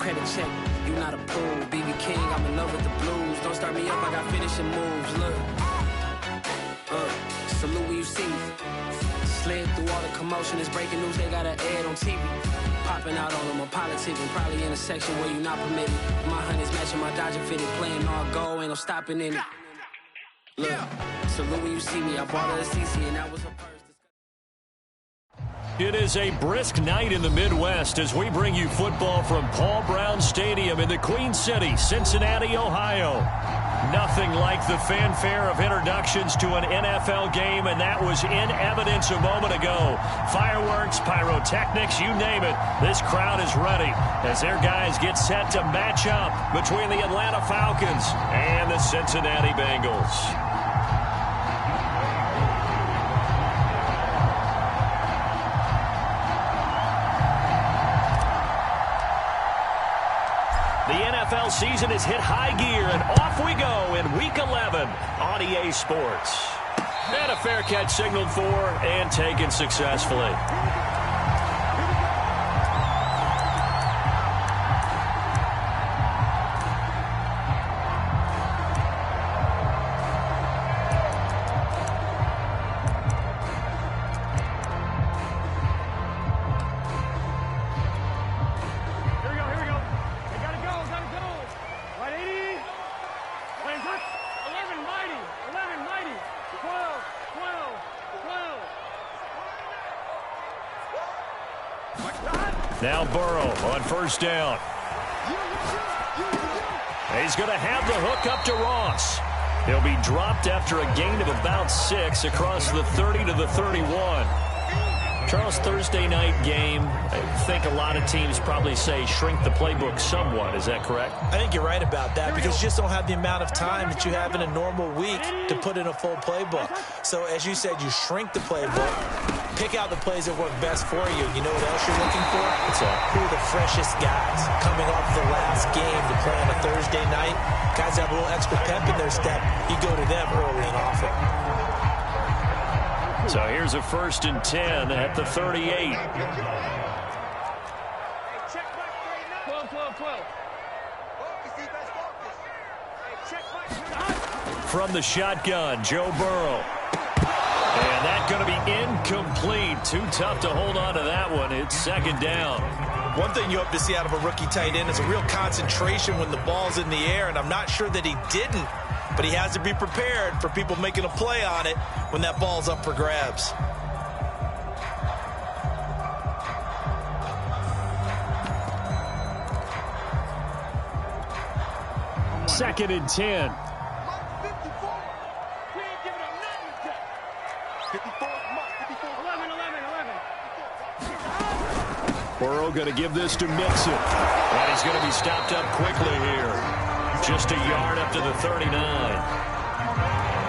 credit check. You not a pool, BB King, I'm in love with the blues. Don't start me up, I got finishing moves, look. Salute when you see me. Slid through all the commotion, it's breaking news, they got an ad on TV. Popping out on them, I'm politicking, probably in a section where you not permitted. My honey's matching my Dodger fitted, playing all go, ain't no stopping in it. Look, salute when you see me, I bought her a CC and that was her purse. It is a brisk night in the Midwest as we bring you football from Paul Brown Stadium in the Queen City, Cincinnati, Ohio. Nothing like the fanfare of introductions to an NFL game, and that was in evidence a moment ago. Fireworks, pyrotechnics, you name it. This crowd is ready as their guys get set to match up between the Atlanta Falcons and the Cincinnati Bengals. The NFL season has hit high gear, and off we go in Week 11 on EA Sports. And a fair catch signaled for and taken successfully. Now Burrow on first down. He's going to have the hook up to Ross. He'll be dropped after a gain of about 6 across the 30 to the 31. Charles, Thursday night game, I think a lot of teams probably say shrink the playbook somewhat. Is that correct? I think you're right about that because you just don't have the amount of time that you have in a normal week to put in a full playbook. So as you said, you shrink the playbook, pick out the plays that work best for you. You know what else you're looking for? Who are the freshest guys coming off the last game to play on a Thursday night? Guys have a little extra pep in their step. You go to them early and often. So here's a 1st and 10 at the 38. From the shotgun, Joe Burrow. And that's going to be incomplete. Too tough to hold on to that one. It's 2nd down. One thing you hope to see out of a rookie tight end is a real concentration when the ball's in the air, and I'm not sure that he didn't. But he has to be prepared for people making a play on it when that ball's up for grabs. Second and 10. Burrow going to give this to Mixon. And he's going to be stopped up quickly here. Just a yard up to the 39.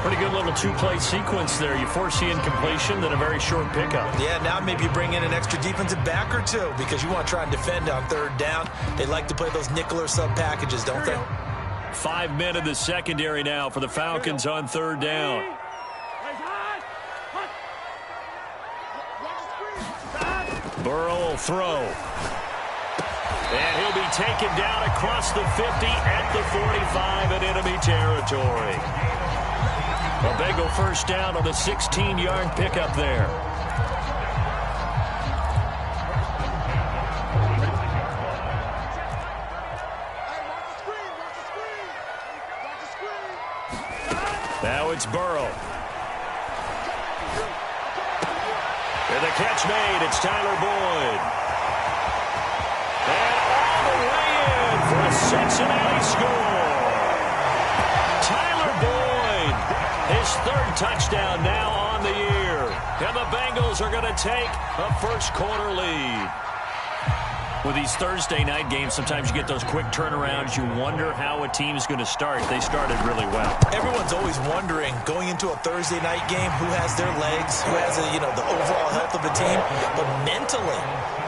Pretty good little two-play sequence there. You force the incompletion, then a very short pickup. Yeah, now maybe you bring in an extra defensive back or two because you want to try and defend on 3rd down. They like to play those nickel or sub packages, don't they? 5 men in the secondary now for the Falcons on 3rd down. Burrow will throw. And he'll be taken down across the 50 at the 45 in enemy territory. A Bengal 1st down on the 16-yard pickup there. Now it's Burrow. And the catch made. It's Tyler Boyd. And all the way in for a Cincinnati score. Tyler Boyd, his 3rd touchdown now on the year. And the Bengals are going to take a first-quarter lead. With these Thursday night games, sometimes you get those quick turnarounds. You wonder how a team's going to start. They started really well. Everyone's always wondering, going into a Thursday night game, who has their legs, who has the overall health of the team. But mentally,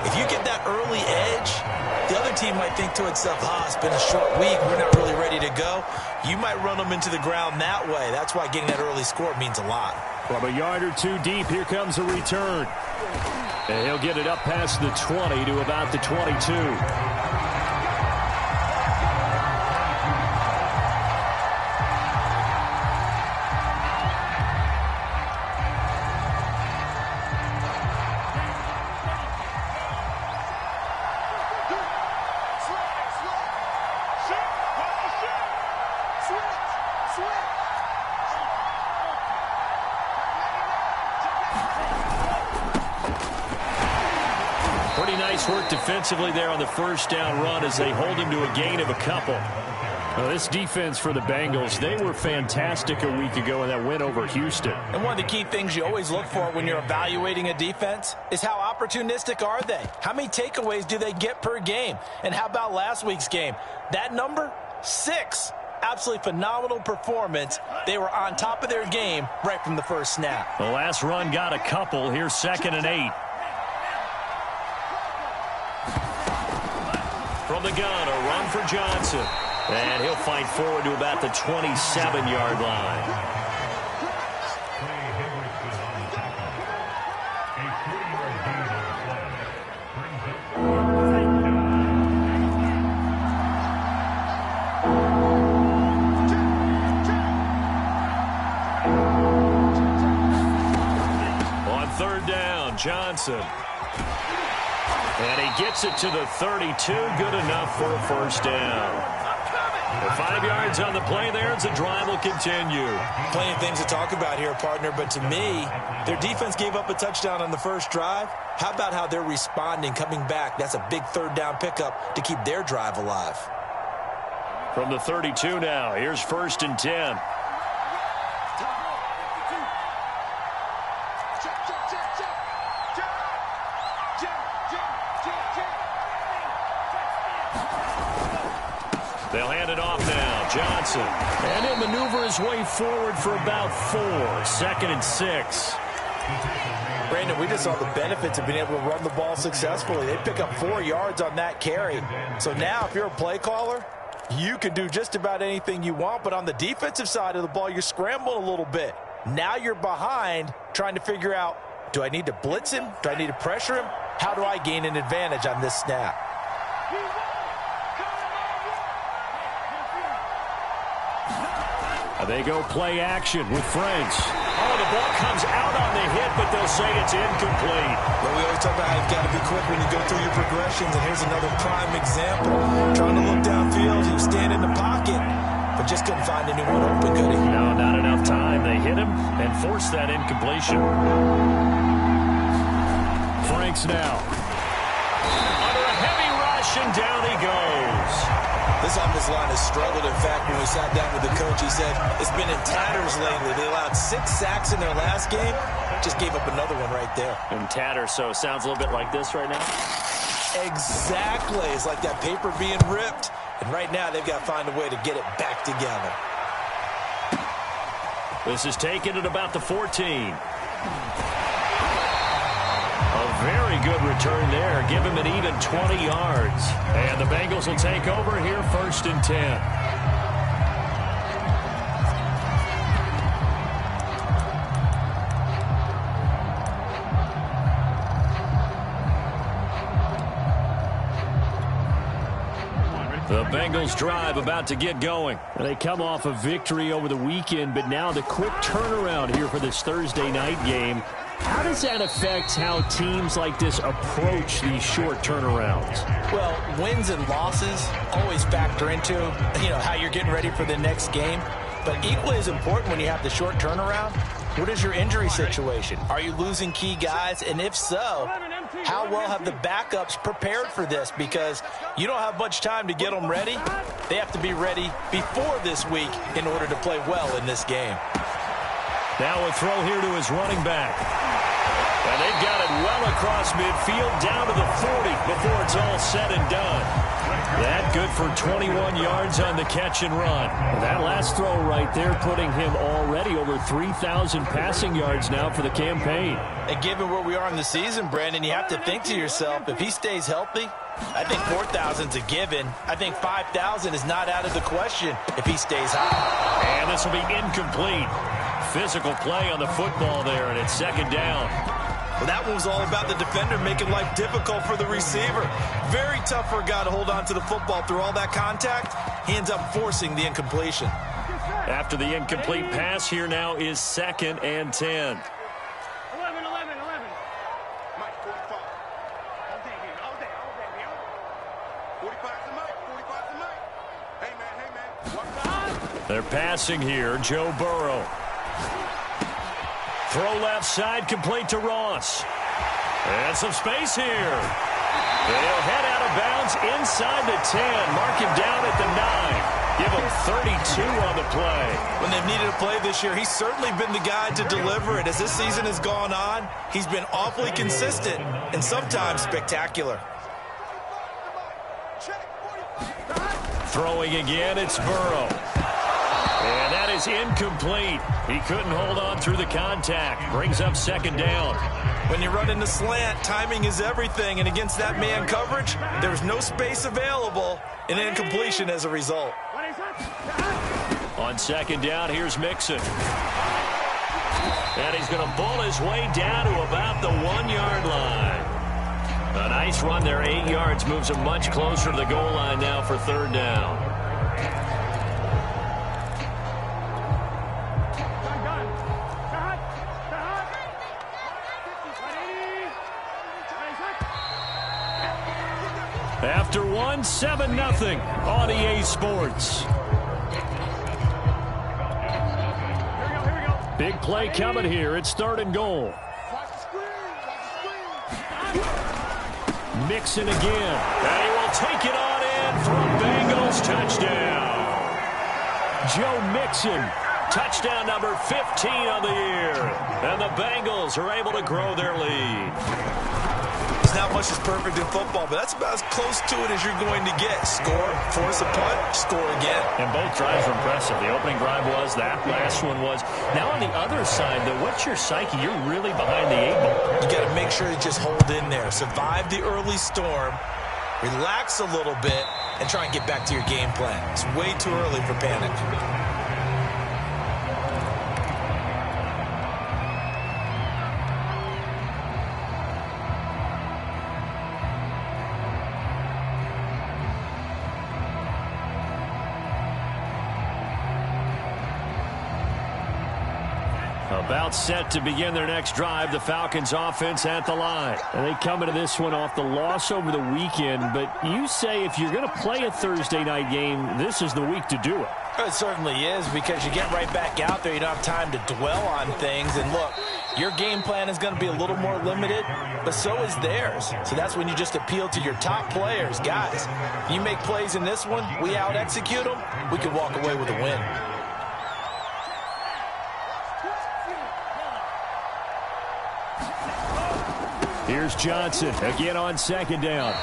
if you get that early edge, the other team might think to itself, it's been a short week, we're not really ready to go. You might run them into the ground that way. That's why getting that early score means a lot. From a yard or two deep, here comes a return. And he'll get it up past the 20 to about the 22. Pretty nice work defensively there on the first down run as they hold him to a gain of a couple. Well, this defense for the Bengals, they were fantastic a week ago in that win over Houston. And one of the key things you always look for when you're evaluating a defense is how opportunistic are they? How many takeaways do they get per game? And how about last week's game? That number, 6. Absolutely phenomenal performance. They were on top of their game right from the first snap. The last run got a couple. Here's 2nd and 8. From the gun, a run for Johnson. And he'll fight forward to about the 27-yard line. On 3rd down, Johnson. And he gets it to the 32. Good enough for a first down. 5 yards on the play there as the drive will continue. Plenty of things to talk about here, partner, but to me, their defense gave up a touchdown on the first drive. How about how they're responding, coming back? That's a big 3rd down pickup to keep their drive alive. From the 32 now, here's 1st and 10. They'll hand it off now. Johnson. And he'll maneuver his way forward for about 4. 2nd and 6. Brandon, we just saw the benefits of being able to run the ball successfully. They pick up 4 yards on that carry. So now if you're a play caller, you can do just about anything you want. But on the defensive side of the ball, you're scrambling a little bit. Now you're behind trying to figure out, do I need to blitz him? Do I need to pressure him? How do I gain an advantage on this snap? They go play action with French. Oh, the ball comes out on the hit, but they'll say it's incomplete. Well, we always talk about how you've got to be quick when you go through your progressions, and here's another prime example. Trying to look downfield, he was standing in the pocket, but just couldn't find anyone open, could he? No, not enough time. They hit him and forced that incompletion. Franks now. Under a heavy rush, and down he goes. This offensive line has struggled. In fact, when we sat down with the coach, he said it's been in tatters lately. They allowed 6 sacks in their last game. Just gave up another one right there. In tatters, so it sounds a little bit like this right now? Exactly. It's like that paper being ripped. And right now, they've got to find a way to get it back together. This is taken at about the 14. A very good return there. Give him an even 20 yards. And the Bengals will take over here 1st and 10. The Bengals drive about to get going. They come off a victory over the weekend, but now the quick turnaround here for this Thursday night game. How does that affect how teams like this approach these short turnarounds? Well, wins and losses always factor into, how you're getting ready for the next game. But equally as important when you have the short turnaround, what is your injury situation? Are you losing key guys? And if so, how well have the backups prepared for this? Because you don't have much time to get them ready. They have to be ready before this week in order to play well in this game. Now a throw here to his running back. And they've got it well across midfield down to the 40 before it's all said and done. That good for 21 yards on the catch and run. That last throw right there putting him already over 3,000 passing yards now for the campaign. And given where we are in the season, Brandon, you have to think to yourself, if he stays healthy, I think 4,000's a given. I think 5,000 is not out of the question if he stays high. And this will be incomplete. Physical play on the football there, and it's 2nd down. Well, that one was all about the defender making life difficult for the receiver. Very tough for a guy to hold on to the football through all that contact. He ends up forcing the incompletion. After the incomplete pass, here now is 2nd and 10. 11. Mike, 45. All day, man. 45's the Mike. 45's the Mike. Hey, man. What's up? They're passing here. Joe Burrow. Throw left side, complete to Ross. And some space here. They'll head out of bounds inside the 10. Mark him down at the 9. Give him 32 on the play. When they've needed a play this year, he's certainly been the guy to deliver it. As this season has gone on, he's been awfully consistent and sometimes spectacular. Throwing again, it's Burrow. And that is incomplete. He couldn't hold on through the contact. Brings up second down. When you run in the slant, timing is everything. And against that man coverage, there's no space available. An incompletion as a result. On second down, here's Mixon. And he's going to bull his way down to about the 1-yard line. A nice run there, 8 yards, moves him much closer to the goal line now for third down. After one, 7-0 on EA Sports. Big play coming here. It's third and goal. Mixon again. And he will take it on in for a Bengals touchdown. Joe Mixon, touchdown number 15 on the year. And the Bengals are able to grow their lead. Not much is perfect in football, but that's about as close to it as you're going to get. Score, force a punt, score again. And both drives were impressive. The opening drive was, that last one was. Now on the other side, though, what's your psyche? You're really behind the 8-ball. You got to make sure you just hold in there. Survive the early storm, relax a little bit, and try and get back to your game plan. It's way too early for panic. About set to begin their next drive, the Falcons offense at the line. And they come into this one off the loss over the weekend, but you say if you're going to play a Thursday night game, this is the week to do it. It certainly is, because you get right back out there. You don't have time to dwell on things. And look, your game plan is going to be a little more limited, but so is theirs. So that's when you just appeal to your top players. Guys, you make plays in this one, we out-execute them, we can walk away with a win. Here's Johnson again on second down.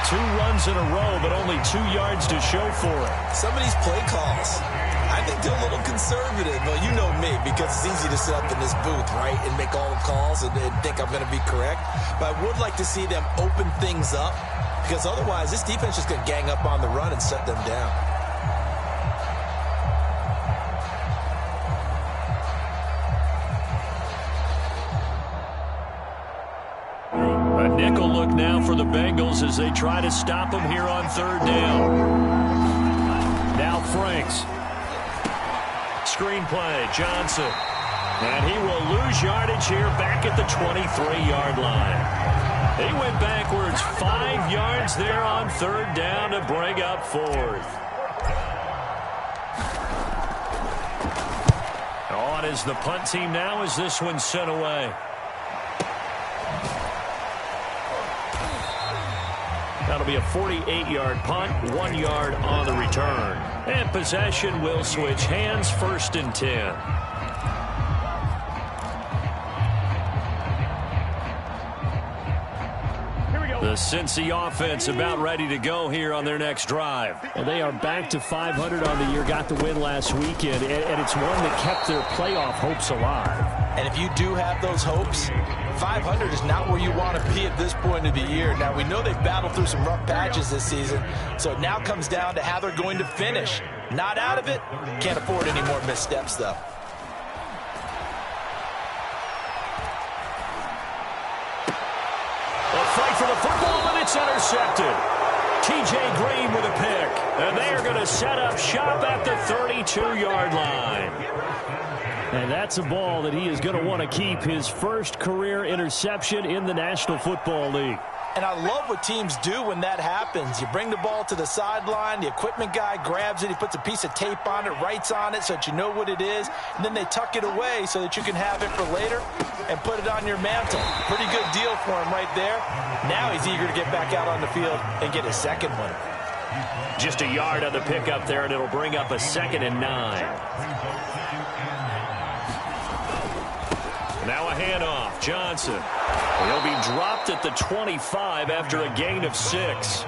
2 runs in a row, but only 2 yards to show for it. Some of these play calls, I think they're a little conservative. Well, you know me, because it's easy to sit up in this booth, right, and make all the calls and think I'm going to be correct. But I would like to see them open things up, because otherwise this defense is just going to gang up on the run and shut them down. Nickel look now for the Bengals as they try to stop them here on third down. Now Franks. Screen play, Johnson. And he will lose yardage here back at the 23-yard line. He went backwards 5 yards there on third down to bring up fourth. On is the punt team now as this one's sent away. That'll be a 48-yard punt, 1 yard on the return. And possession will switch hands, 1st and 10. The Cincy offense about ready to go here on their next drive. And they are back to 500 on the year, got the win last weekend, and it's one that kept their playoff hopes alive. And if you do have those hopes, 500 is not where you want to be at this point of the year. Now, we know they've battled through some rough patches this season, so it now comes down to how they're going to finish. Not out of it. Can't afford any more missteps, though. A fight for the football, and it's intercepted. T.J. Green with a pick, and they are going to set up shop at the 32-yard line. And that's a ball that he is going to want to keep, his first career interception in the National Football League. And I love what teams do when that happens. You bring the ball to the sideline, the equipment guy grabs it, he puts a piece of tape on it, writes on it so that you know what it is, and then they tuck it away so that you can have it for later and put it on your mantle. Pretty good deal for him right there. Now he's eager to get back out on the field and get his second one. Just a yard on the pickup there, and it'll bring up a 2nd and 9. Now a handoff. Johnson. He'll be dropped at the 25 after a gain of 6.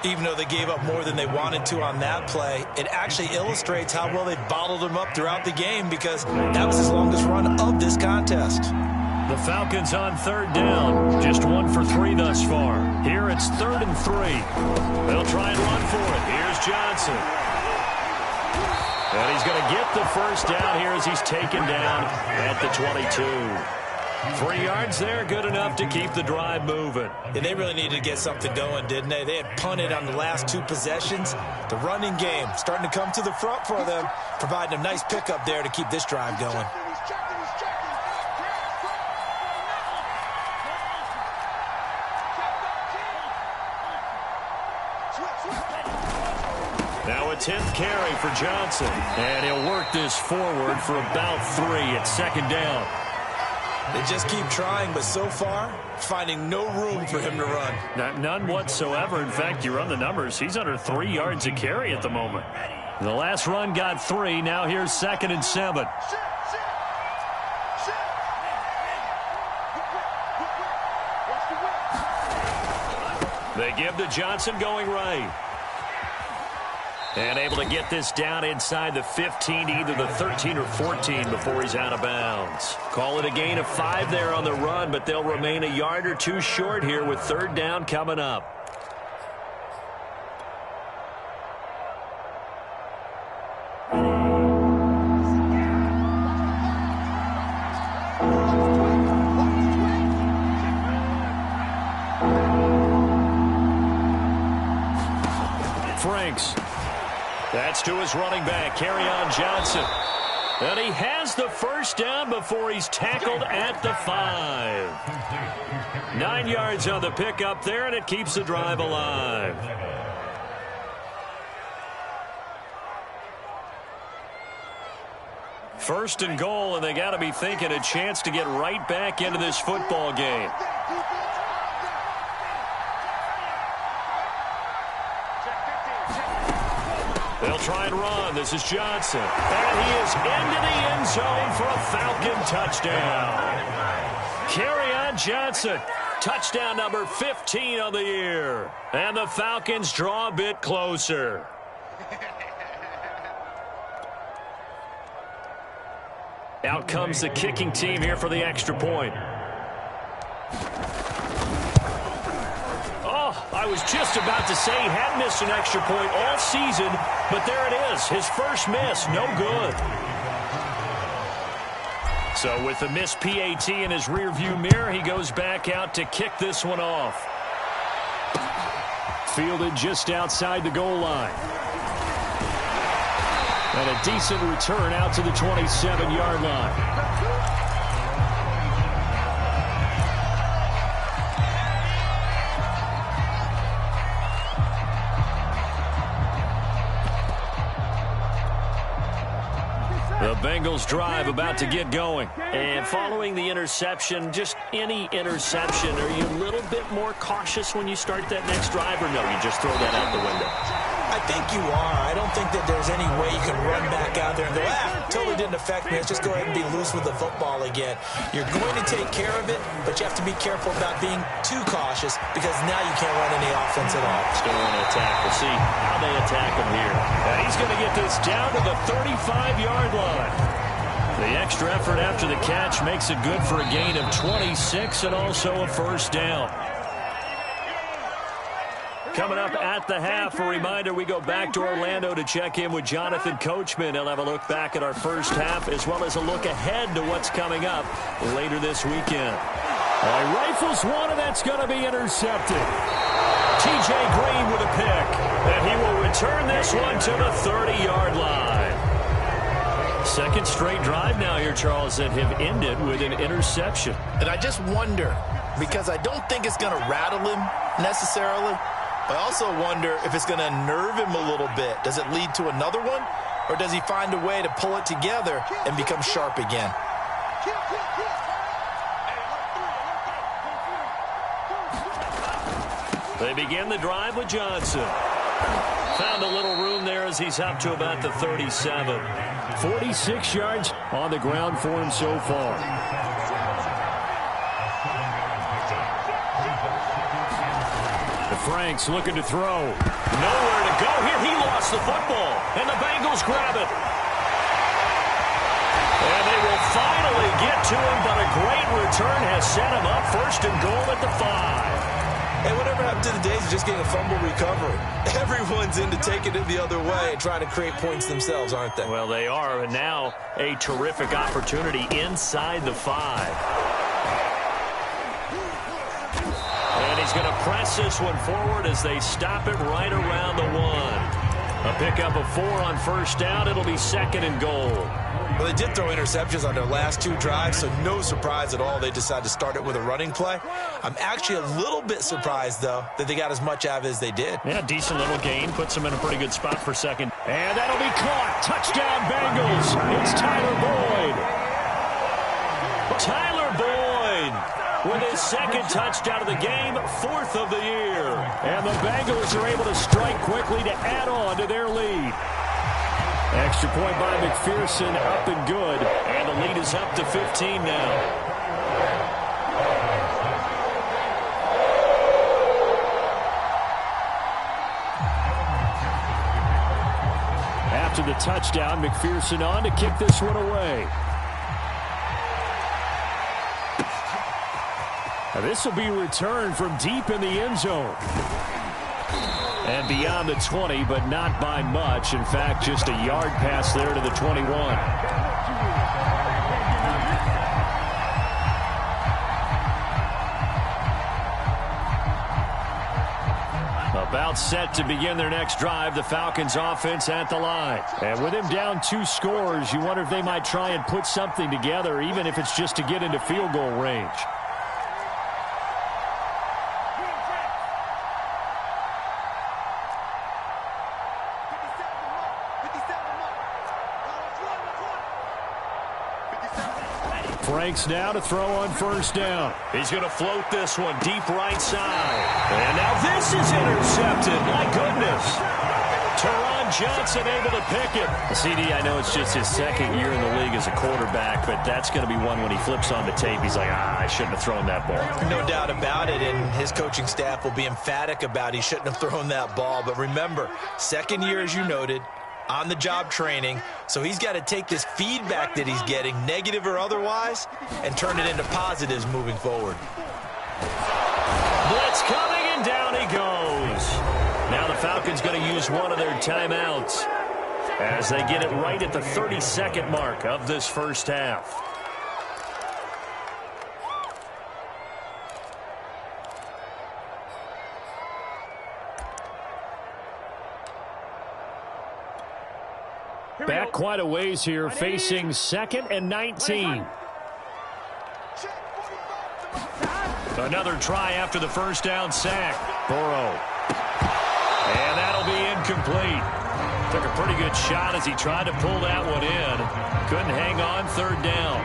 Even though they gave up more than they wanted to on that play, it actually illustrates how well they bottled him up throughout the game because that was his longest run of this contest. The Falcons on 3rd down. Just 1 for 3 thus far. Here it's 3rd and 3. They'll try and run for it. Here's Johnson. And he's going to get the first down here as he's taken down at the 22. 3 yards there, good enough to keep the drive moving. And they really needed to get something going, didn't they? They had punted on the last 2 possessions. The running game starting to come to the front for them, providing a nice pickup there to keep this drive going. Now a 10th carry for Johnson. And he'll work this forward for about 3 at 2nd down. They just keep trying, but so far, finding no room for him to run. None whatsoever. In fact, you run the numbers. He's under 3 yards a carry at the moment. The last run got 3. Now here's 2nd and 7. They give to Johnson going right. And able to get this down inside the 15, either the 13 or 14 before he's out of bounds. Call it a gain of 5 there on the run, but they'll remain a yard or 2 short here with 3rd down coming up. Franks. That's to his running back, Kerryon Johnson. And he has the first down before he's tackled at the 5. 9 yards on the pickup there, and it keeps the drive alive. First and goal, and they got to be thinking a chance to get right back into this football game. They'll try and run. This is Johnson. And he is into the end zone for a Falcon touchdown. Kerryon Johnson, touchdown number 15 on the year. And the Falcons draw a bit closer. Out comes the kicking team here for the extra point. I was just about to say he had missed an extra point all season, but there it is. His first miss, no good. So with the missed PAT in his rearview mirror, he goes back out to kick this one off. Fielded just outside the goal line. And a decent return out to the 27-yard line. The Bengals drive about to get going. And following the interception, just any interception, are you a little bit more cautious when you start that next drive, or no, you just throw that out the window? I think you are. I don't think that there's any way you can run back out there and go, totally didn't affect me. Let's just go ahead and be loose with the football again. You're going to take care of it, but you have to be careful about being too cautious because now you can't run any offense at all. Still want to attack. We'll see how they attack him here. And he's going to get this down to the 35-yard line. The extra effort after the catch makes it good for a gain of 26 and also a first down. Coming up at the half, a reminder, we go back to Orlando to check in with Jonathan Coachman. He'll have a look back at our first half as well as a look ahead to what's coming up later this weekend. Rifles one, and that's going to be intercepted. T.J. Green with a pick, and he will return this one to the 30-yard line. Second straight drive now here, Charles, that have ended with an interception. And I just wonder, because I don't think it's going to rattle him necessarily. But I also wonder if it's going to nerve him a little bit. Does it lead to another one? Or does he find a way to pull it together and become sharp again? They begin the drive with Johnson. Found a little room there as he's up to about the 37. 46 yards on the ground for him so far. Franks looking to throw. Nowhere to go here. He lost the football, and the Bengals grab it. And they will finally get to him, but a great return has set him up first and goal at the 5. Hey, whatever happened to the days of just getting a fumble recovery? Everyone's into taking it the other way and trying to create points themselves, aren't they? Well, they are, and now a terrific opportunity inside the 5. And he's going to press this one forward as they stop it right around the 1. A pickup of 4 on first down. It'll be 2nd and goal. Well, they did throw interceptions on their last 2 drives, so no surprise at all they decided to start it with a running play. I'm actually a little bit surprised, though, that they got as much out of it as they did. Yeah, decent little gain. Puts them in a pretty good spot for 2nd. And that'll be caught. Touchdown, Bengals. It's Tyler Boyd. Tyler Boyd with his 2nd touchdown of the game, 4th of the year. And the Bengals are able to strike quickly to add on to their lead. Extra point by McPherson, up and good. And the lead is up to 15 now. After the touchdown, McPherson on to kick this one away. Now this will be returned from deep in the end zone. And beyond the 20, but not by much. In fact, just a yard pass there to the 21. About set to begin their next drive, the Falcons offense at the line. And with him down 2 scores, you wonder if they might try and put something together, even if it's just to get into field goal range. Franks now to throw on first down. He's going to float this one deep right side. And now this is intercepted. My goodness. Teron Johnson able to pick it. CD, I know it's just his 2nd year in the league as a quarterback, but that's going to be one when he flips on the tape. He's like, I shouldn't have thrown that ball. No doubt about it, and his coaching staff will be emphatic about he shouldn't have thrown that ball. But remember, 2nd year, as you noted, on-the-job training, so he's got to take this feedback that he's getting, negative or otherwise, and turn it into positives moving forward. Blitz coming, and down he goes. Now the Falcons going to use one of their timeouts as they get it right at the 32nd mark of this first half. Back quite a ways here, facing 2nd and 19. Another try after the first down sack. Burrow. And that'll be incomplete. Took a pretty good shot as he tried to pull that one in. Couldn't hang on, 3rd down.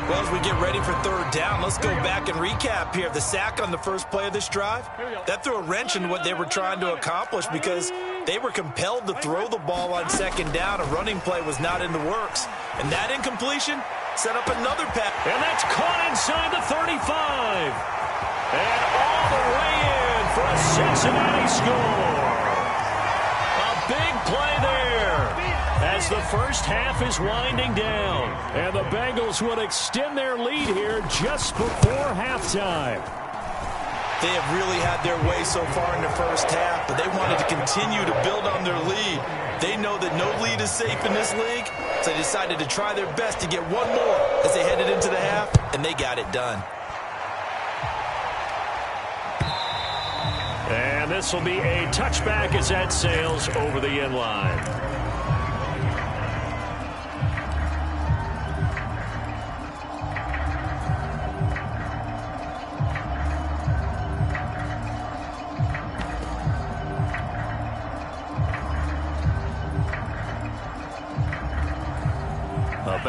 Well, as we get ready for 3rd down, let's go back and recap here. The sack on the first play of this drive, that threw a wrench in what they were trying to accomplish because they were compelled to throw the ball on 2nd down. A running play was not in the works. And that incompletion set up another pass. And that's caught inside the 35. And all the way in for a Cincinnati score. A big play there as the first half is winding down. And the Bengals would extend their lead here just before halftime. They have really had their way so far in the first half, but they wanted to continue to build on their lead. They know that no lead is safe in this league, so they decided to try their best to get one more as they headed into the half, and they got it done. And this will be a touchback as that sails over the end line.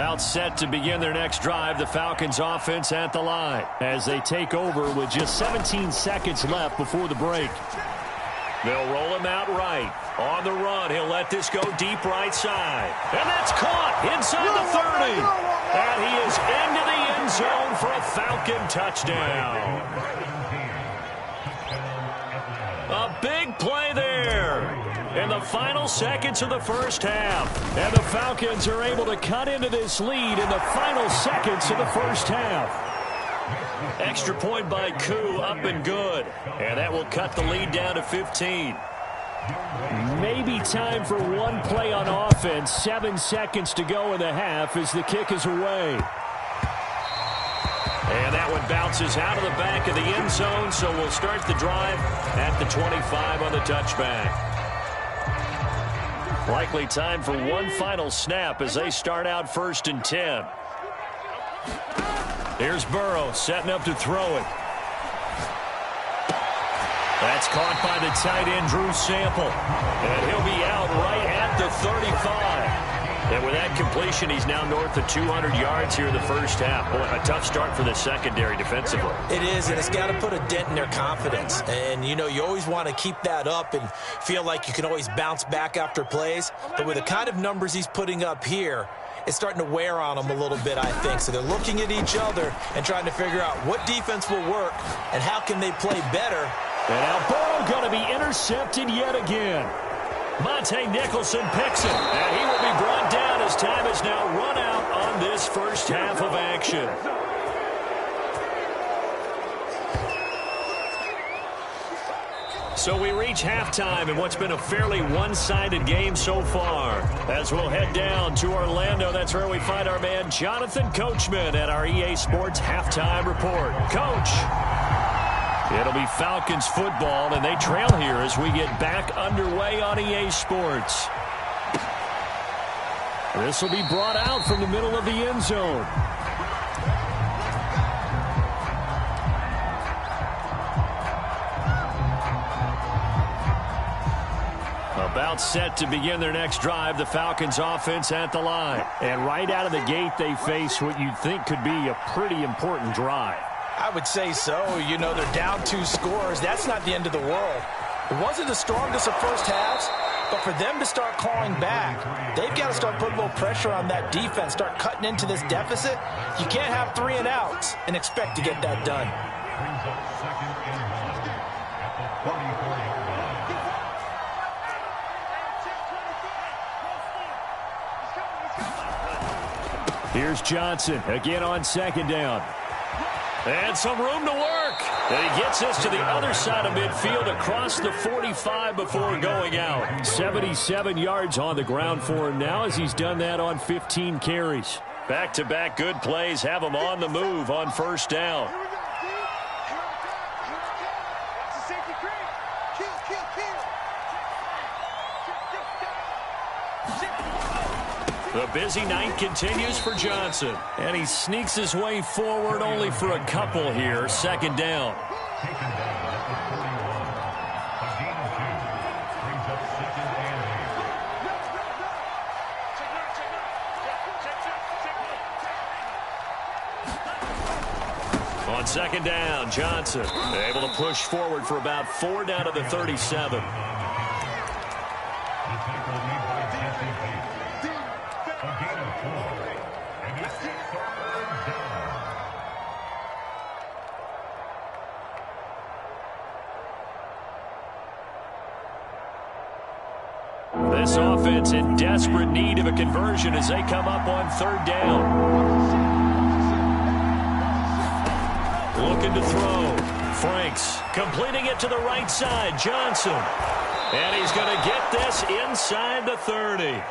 About set to begin their next drive, the Falcons offense at the line as they take over with just 17 seconds left before the break. They'll roll him out right. On the run, he'll let this go deep right side. And that's caught inside the 30. And he is into the end zone for a Falcon touchdown. A big play there in the final seconds of the first half. And the Falcons are able to cut into this lead in the final seconds of the first half. Extra point by Koo, up and good. And that will cut the lead down to 15. Maybe time for one play on offense. 7 seconds to go in the half as the kick is away. And that one bounces out of the back of the end zone, so we'll start the drive at the 25 on the touchback. Likely time for one final snap as they start out 1st and 10. Here's Burrow setting up to throw it. That's caught by the tight end, Drew Sample. And he'll be out right at the 35. And with that completion, he's now north of 200 yards here in the first half. Boy, a tough start for the secondary defensively. It is, and it's got to put a dent in their confidence. And, you know, you always want to keep that up and feel like you can always bounce back after plays. But with the kind of numbers he's putting up here, it's starting to wear on them a little bit, I think. So they're looking at each other and trying to figure out what defense will work and how can they play better. And now Burrow going to be intercepted yet again. Monte Nicholson picks it, and he will be brought down as time is now run out on this first half of action. So we reach halftime in what's been a fairly one-sided game so far. As we'll head down to Orlando, that's where we find our man Jonathan Coachman at our EA Sports Halftime Report. Coach. It'll be Falcons football, and they trail here as we get back underway on EA Sports. This will be brought out from the middle of the end zone. About set to begin their next drive, the Falcons offense at the line. And right out of the gate, they face what you'd think could be a pretty important drive. I would say so. You know, they're down 2 scores. That's not the end of the world. It wasn't the strongest of first halves, but for them to start clawing back, they've got to start putting a little pressure on that defense, start cutting into this deficit. You can't have 3 and outs and expect to get that done. Here's Johnson again on 2nd down. And some room to work. And he gets this to the other side of midfield across the 45 before going out. 77 yards on the ground for him now as he's done that on 15 carries. Back-to-back good plays have him on the move on 1st down. The busy night continues for Johnson. And he sneaks his way forward only for a couple here. 2nd down. On 2nd down, Johnson able to push forward for about 4 down to the 37. This offense in desperate need of a conversion as they come up on 3rd down. Looking to throw. Franks completing it to the right side. Johnson. And he's going to get this inside the 30.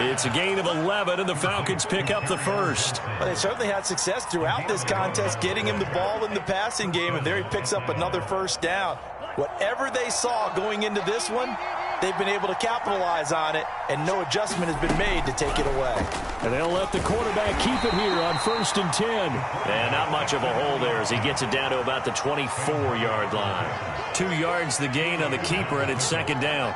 It's a gain of 11, and the Falcons pick up the first. Well, they certainly had success throughout this contest, getting him the ball in the passing game, and there he picks up another 1st down. Whatever they saw going into this one, they've been able to capitalize on it, and no adjustment has been made to take it away. And they'll let the quarterback keep it here on 1st and 10. And not much of a hole there as he gets it down to about the 24-yard line. 2 yards the gain on the keeper, and it's 2nd down.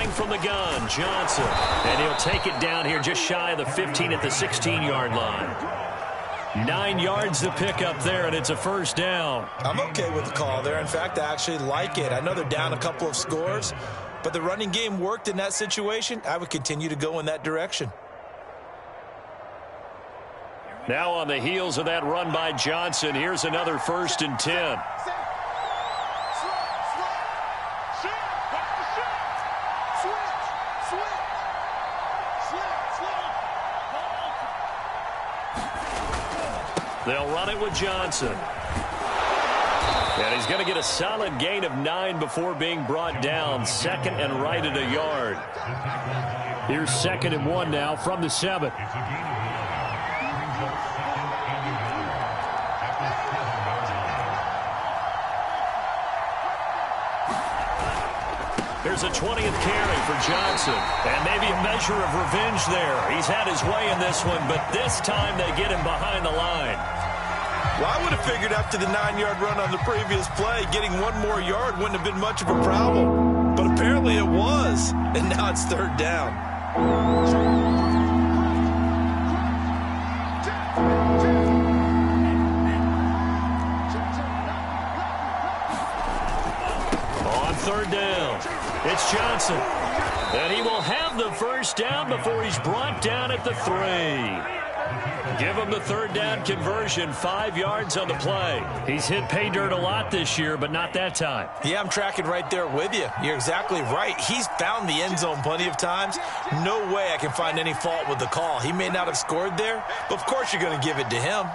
throwing from the gun, Johnson. And he'll take it down here just shy of the 15 at the 16-yard line. 9 yards to pick up there, and it's a first down. I'm okay with the call there. In fact, I actually like it. I know they're down a couple of scores, but the running game worked in that situation. I would continue to go in that direction. Now on the heels of that run by Johnson, here's another 1st and 10. They'll run it with Johnson. And he's going to get a solid gain of 9 before being brought down. 2nd and right at a yard. Here's 2nd and 1 now from the 7. Here's a 20th carry for Johnson. And maybe a measure of revenge there. He's had his way in this one, but this time they get him behind the line. Well, I would have figured after the 9-yard run on the previous play, getting 1 more yard wouldn't have been much of a problem. But apparently it was, and now it's 3rd down. On 3rd down, it's Johnson. And he will have the first down before he's brought down at the 3. Give him the 3rd down conversion, 5 yards on the play. He's hit pay dirt a lot this year, but not that time. Yeah, I'm tracking right there with you. You're exactly right. He's found the end zone plenty of times. No way I can find any fault with the call. He may not have scored there, but of course you're going to give it to him.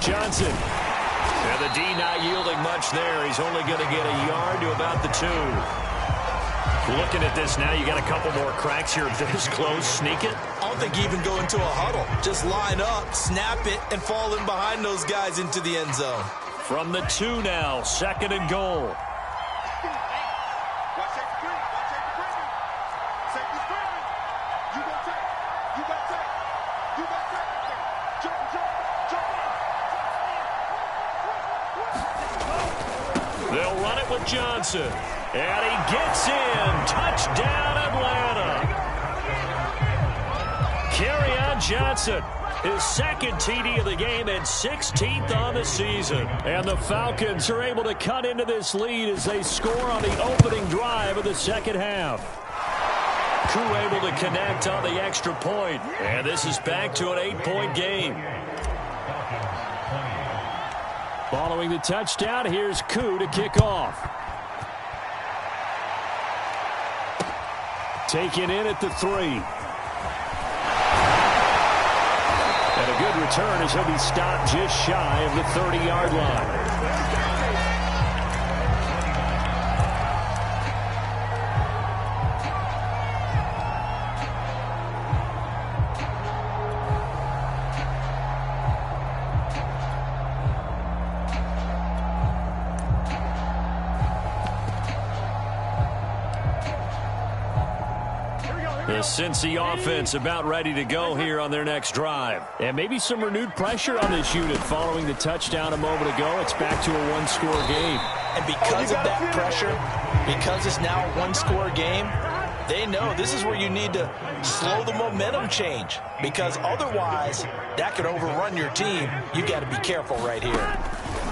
Johnson. And the D not yielding much there. He's only going to get a yard to about the 2. Looking at this now, you got a couple more cracks here. This close, sneak it. I don't think even go into a huddle. Just line up, snap it, and fall in behind those guys into the end zone. From the 2 now, 2nd and goal. They'll run it with Johnson. And he gets in. Touchdown, Atlanta. Kerryon Johnson, his 2nd TD of the game and 16th on the season. And the Falcons are able to cut into this lead as they score on the opening drive of the 2nd half. Koo able to connect on the extra point. And this is back to an 8-point game. Following the touchdown, here's Koo to kick off. Taken in at the 3. And a good return as he'll be stopped just shy of the 30-yard line. The Cincy offense about ready to go here on their next drive. And maybe some renewed pressure on this unit following the touchdown a moment ago. It's back to a 1-score game. And because of that pressure, because it's now a 1-score game, they know this is where you need to slow the momentum change. Because otherwise, that could overrun your team. You got to be careful right here.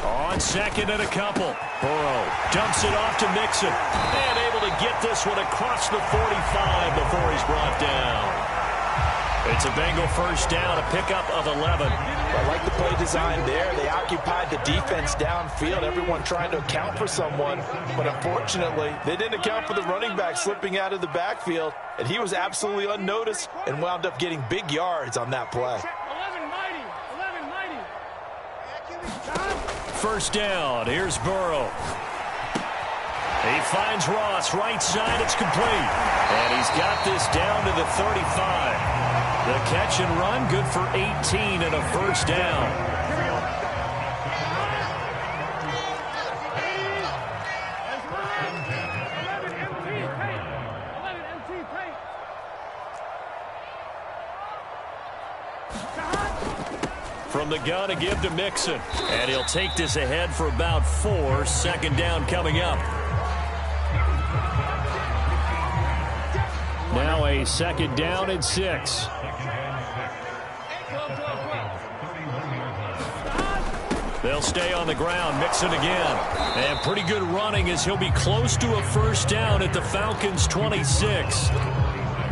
On 2nd and a couple. Burrow dumps it off to Mixon. And able to get this one across the 45 before he's brought down. It's a Bengal first down, a pickup of 11. I like the play design there. They occupied the defense downfield, everyone trying to account for someone. But unfortunately, they didn't account for the running back slipping out of the backfield. And he was absolutely unnoticed and wound up getting big yards on that play. First down, here's Burrow. He finds Ross, right side, it's complete. And he's got this down to the 35. The catch and run, good for 18 and a first down. From the gun to give to Mixon. And he'll take this ahead for about 4. Second down coming up. Now a second down and 6. They'll stay on the ground. Mixon again. And pretty good running as he'll be close to a first down at the Falcons' 26.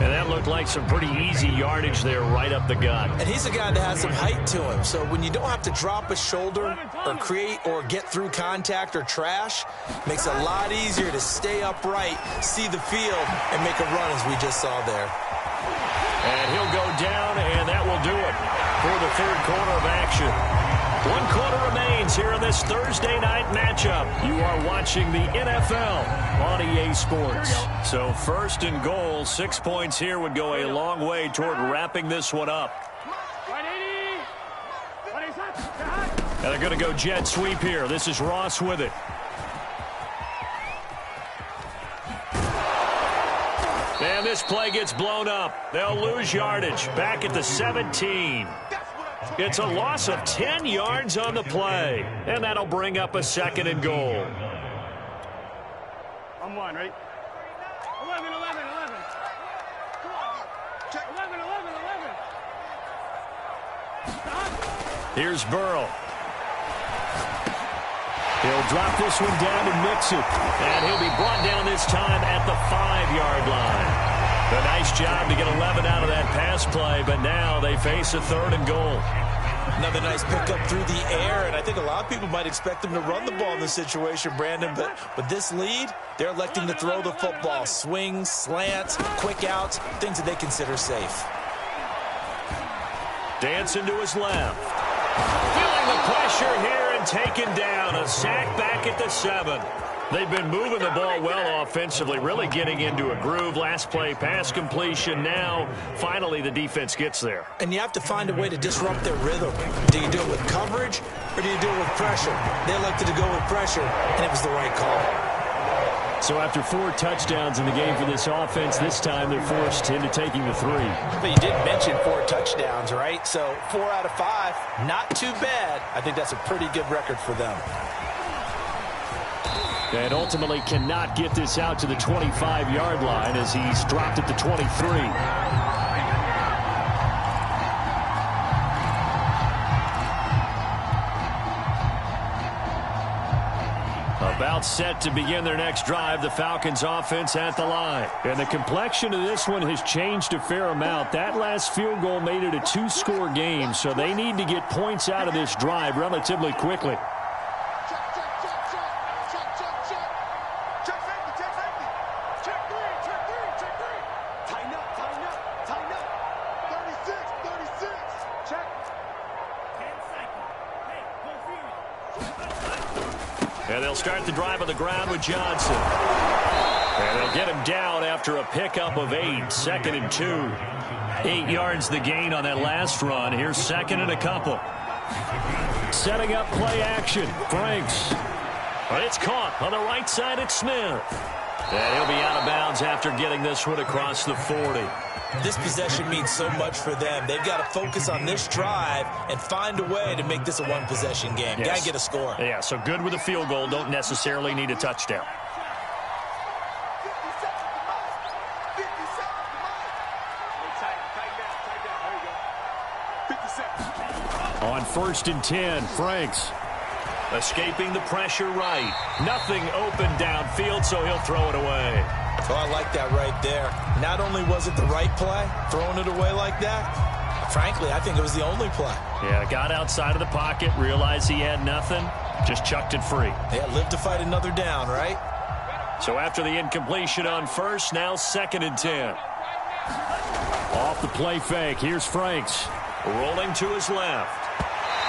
And that looked like some pretty easy yardage there right up the gut. And he's a guy that has some height to him. So when you don't have to drop a shoulder or create or get through contact or trash, makes it a lot easier to stay upright, see the field, and make a run as we just saw there. And he'll go down, and that will do it for the third quarter of action. 1 quarter remains here in this Thursday night matchup. You are watching the NFL on EA Sports. So first and goal, 6 points here would go a long way toward wrapping this one up. And they're going to go jet sweep here. This is Ross with it. And this play gets blown up. They'll lose yardage back at the 17. It's a loss of 10 yards on the play. And that'll bring up a second and goal. I'm one, right? 11, 11, 11. 11, 11, 11. Here's Burrow. He'll drop this one down to Mixon. And he'll be brought down this time at the 5-yard line. A nice job to get 11 out of that pass play, but now they face a third and goal. Another nice pickup through the air, and I think a lot of people might expect them to run the ball in this situation, Brandon, but with this lead, they're electing to throw the football. Swings, slants, quick outs, things that they consider safe. Dancing to his left. Feeling the pressure here and taken down. A sack back at the 7. They've been moving the ball well offensively, really getting into a groove. Last play, pass completion. Now, finally, the defense gets there. And you have to find a way to disrupt their rhythm. Do you do it with coverage or do you do it with pressure? They elected to go with pressure, and it was the right call. So after 4 touchdowns in the game for this offense, this time they're forced into taking the 3. But you did mention 4 touchdowns, right? So 4 out of 5, not too bad. I think that's a pretty good record for them. And ultimately cannot get this out to the 25-yard line as he's dropped at the 23. About set to begin their next drive, the Falcons offense at the line. And the complexion of this one has changed a fair amount. That last field goal made it a 2-score game, so they need to get points out of this drive relatively quickly. And they'll start the drive on the ground with Johnson. And they'll get him down after a pickup of 8. 2nd and 2. 8 yards the gain on that last run. Here's 2nd and a couple. Setting up play action. Franks. But it's caught on the right side at Smith. And he'll be out of bounds after getting this one across the 40. This possession means so much for them. They've got to focus on this drive and find a way to make this a one-possession game. Yes. Got to get a score. Yeah, so good with a field goal. Don't necessarily need a touchdown. On 1st and 10, Franks. Escaping the pressure right. Nothing open downfield, so he'll throw it away. Oh, I like that right there. Not only was it the right play, throwing it away like that, frankly, I think it was the only play. Yeah, got outside of the pocket, realized he had nothing, just chucked it free. Yeah, live to fight another down, right? So after the incompletion on 1st, now 2nd and 10. Off the play fake, here's Franks. Rolling to his left.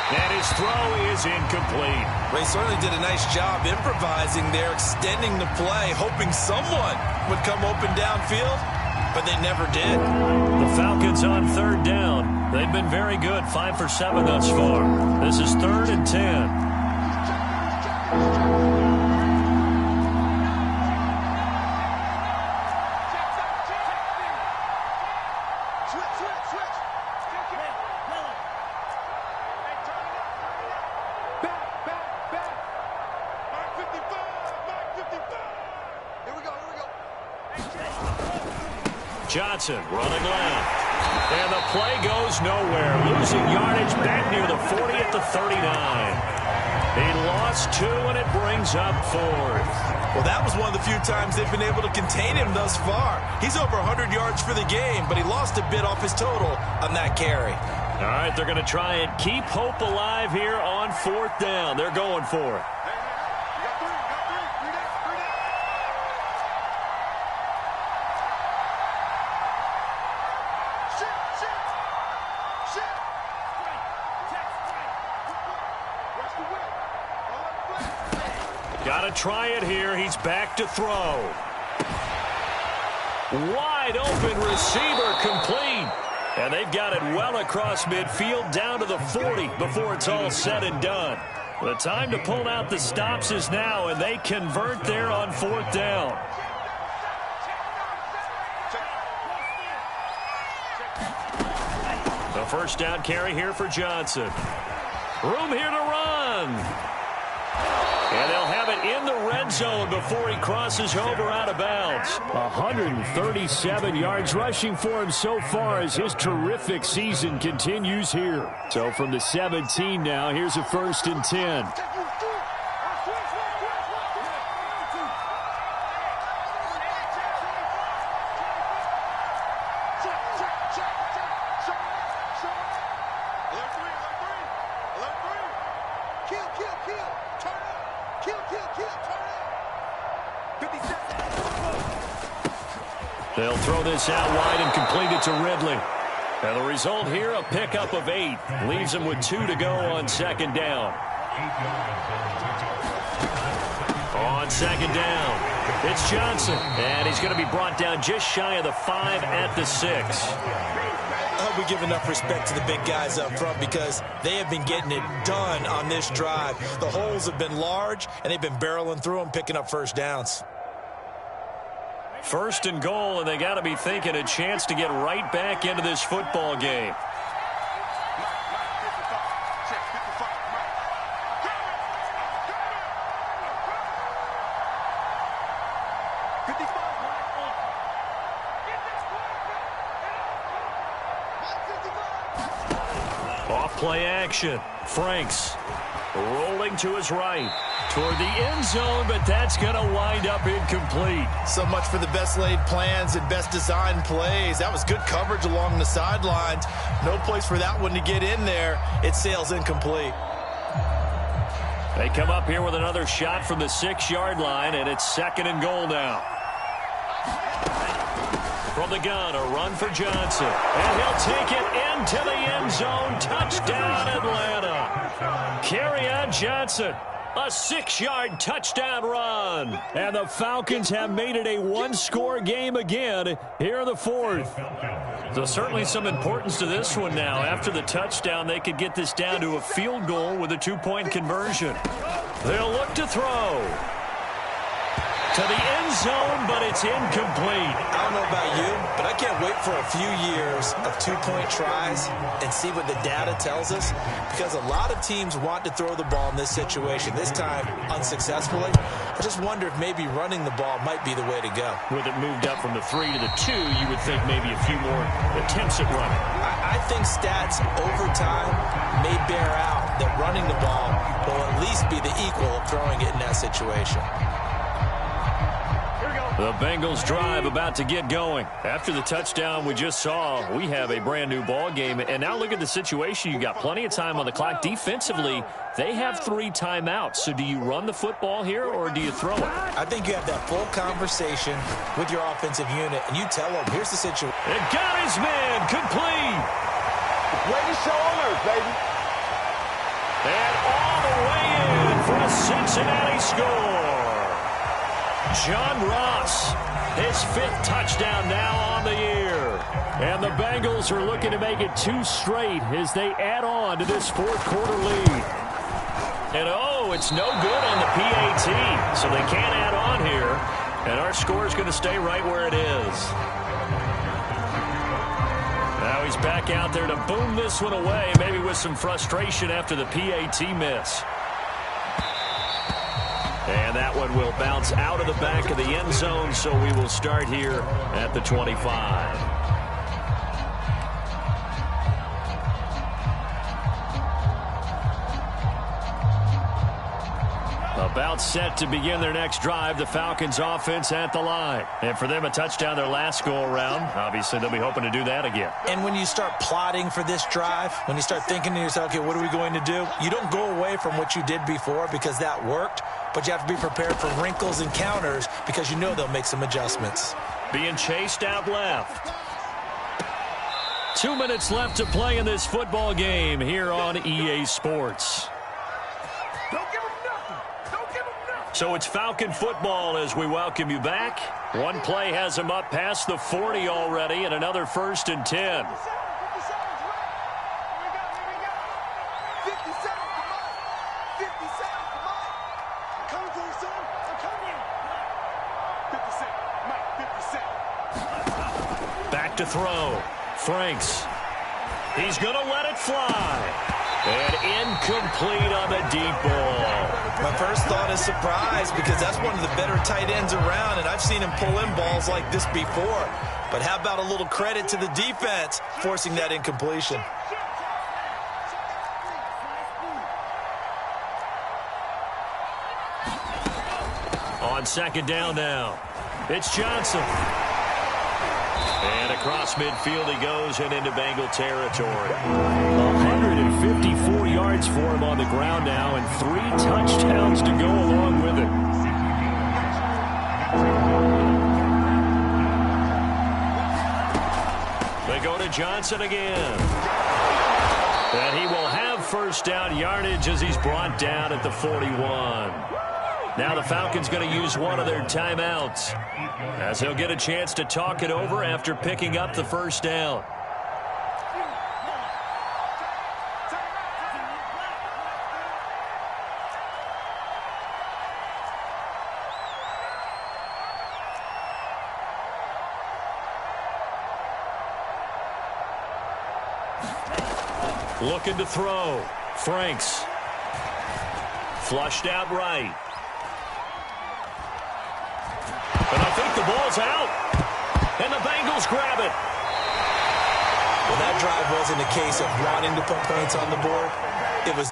And his throw is incomplete. Ray certainly did a nice job improvising there, extending the play, hoping someone would come open downfield, but they never did. The Falcons on 3rd down. They've been very good, 5 for 7 thus far. This is 3rd and 10. Johnson running left. And the play goes nowhere. Losing yardage back near the 40 at the 39. He lost 2, and it brings up 4th. Well, that was one of the few times they've been able to contain him thus far. He's over 100 yards for the game, but he lost a bit off his total on that carry. All right, they're going to try and keep hope alive here on 4th down. They're going for it. Got to try it here. He's back to throw. Wide open receiver, complete. And they've got it well across midfield down to the 40 before it's all said and done. The time to pull out the stops is now, and they convert there on 4th down. The first down carry here for Johnson. Room here to run. And they'll have it in the red zone before he crosses over out of bounds. 137 yards rushing for him so far as his terrific season continues here. So from the 17 now, here's a 1st and 10. They'll throw this out wide and complete it to Ridley. And the result here, a pickup of 8. Leaves him with 2 to go on 2nd down. On 2nd down, it's Johnson. And he's going to be brought down just shy of the 5 at the 6. I hope we give enough respect to the big guys up front because they have been getting it done on this drive. The holes have been large, and they've been barreling through them, picking up first downs. 1st and goal, and they got to be thinking a chance to get right back into this football game. Off play action. Franks rolling to his right toward the end zone, but that's going to wind up incomplete. So much for the best laid plans and best designed plays. That was good coverage along the sidelines. No place for that one to get in there. It sails incomplete. They come up here with another shot from the 6-yard line, and it's 2nd and goal now. From the gun, a run for Johnson. And he'll take it into the end zone. Touchdown, Atlanta. Kerryon Johnson. A 6-yard touchdown run. And the Falcons have made it a 1-score game again here in the 4th. So certainly some importance to this one now. After the touchdown, they could get this down to a field goal with a 2-point conversion. They'll look to throw. To the end zone, but it's incomplete. I don't know about you, but I can't wait for a few years of 2-point tries and see what the data tells us, because a lot of teams want to throw the ball in this situation, this time unsuccessfully. I just wonder if maybe running the ball might be the way to go. With it moved up from the 3 to the 2, you would think maybe a few more attempts at running. I think stats over time may bear out that running the ball will at least be the equal of throwing it in that situation. The Bengals drive about to get going. After the touchdown we just saw, we have a brand new ball game. And now look at the situation. You got plenty of time on the clock. Defensively, they have 3 timeouts. So do you run the football here or do you throw it? I think you have that full conversation with your offensive unit, and you tell them, here's the situation. It got his man complete. Way to show alert, baby. And all the way in for a Cincinnati score. John Ross, his 5th touchdown now on the year. And the Bengals are looking to make it 2 straight as they add on to this 4th quarter lead. And oh, it's no good on the PAT, so they can't add on here. And our score is going to stay right where it is. Now he's back out there to boom this one away, maybe with some frustration after the PAT miss. And that one will bounce out of the back of the end zone, so we will start here at the 25. About set to begin their next drive, the Falcons offense at the line. And for them, a touchdown their last go-around. Obviously, they'll be hoping to do that again. And when you start plotting for this drive, when you start thinking to yourself, okay, what are we going to do? You don't go away from what you did before because that worked, but you have to be prepared for wrinkles and counters because you know they'll make some adjustments. Being chased out left. 2 minutes left to play in this football game here on EA Sports. So it's Falcon football as we welcome you back. One play has him up past the 40 already, and another 1st and 10. Back to throw. Franks. He's going to let it fly. And incomplete on the deep ball. My first thought is surprise because that's one of the better tight ends around, and I've seen him pull in balls like this before. But how about a little credit to the defense forcing that incompletion? On 2nd down now, it's Johnson. And across midfield he goes and into Bengal territory. 154 yards for him on the ground now and 3 touchdowns to go along with it. They go to Johnson again. And he will have 1st down yardage as he's brought down at the 41. Now the Falcons going to use one of their timeouts as he'll get a chance to talk it over after picking up the 1st down. Looking to throw. Franks. Flushed out right. And I think the ball's out. And the Bengals grab it. Well, that drive wasn't a case of wanting to put points on the board. It was...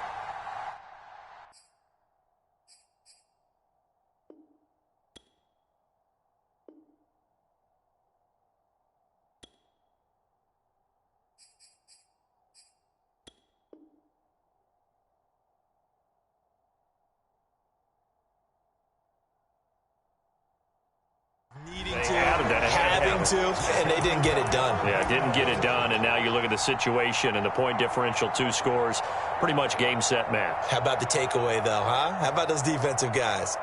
having to, and they didn't get it done. Yeah, didn't get it done, and now you look at the situation and the point differential, 2 scores, pretty much game, set, match. How about the takeaway, though, huh? How about those defensive guys?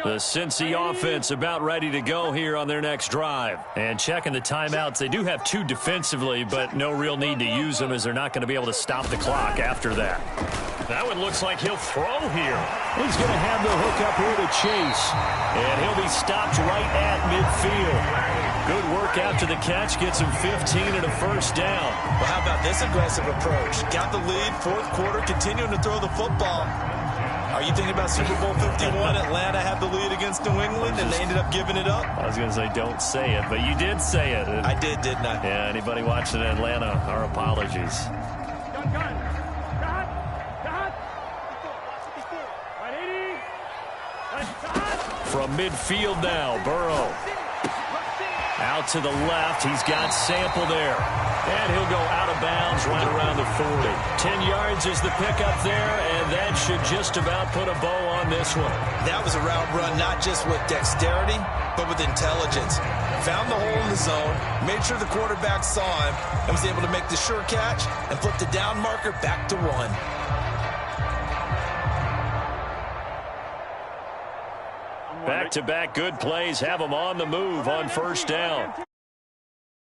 The Cincy offense about ready to go here on their next drive. And checking the timeouts, they do have 2 defensively, but no real need to use them as they're not going to be able to stop the clock after that. That one looks like he'll throw here. He's going to have the hook up here to Chase. And he'll be stopped right at midfield. Good work after the catch. Gets him 15 and a 1st down. Well, how about this aggressive approach? Got the lead, 4th quarter, continuing to throw the football. Are you thinking about Super Bowl 51? Atlanta had the lead against New England, and they ended up giving it up? I was going to say don't say it, but you did say it. I did, didn't I? Yeah, anybody watching Atlanta, our apologies. From midfield now, Burrow. Out to the left, he's got Sample there. And he'll go out of bounds right around the 40. 10 yards is the pickup there, and that should just about put a bow on this one. That was a route run not just with dexterity, but with intelligence. Found the hole in the zone, made sure the quarterback saw him, and was able to make the sure catch and flip the down marker back to 1. Back-to-back good plays have them on the move on 1st down.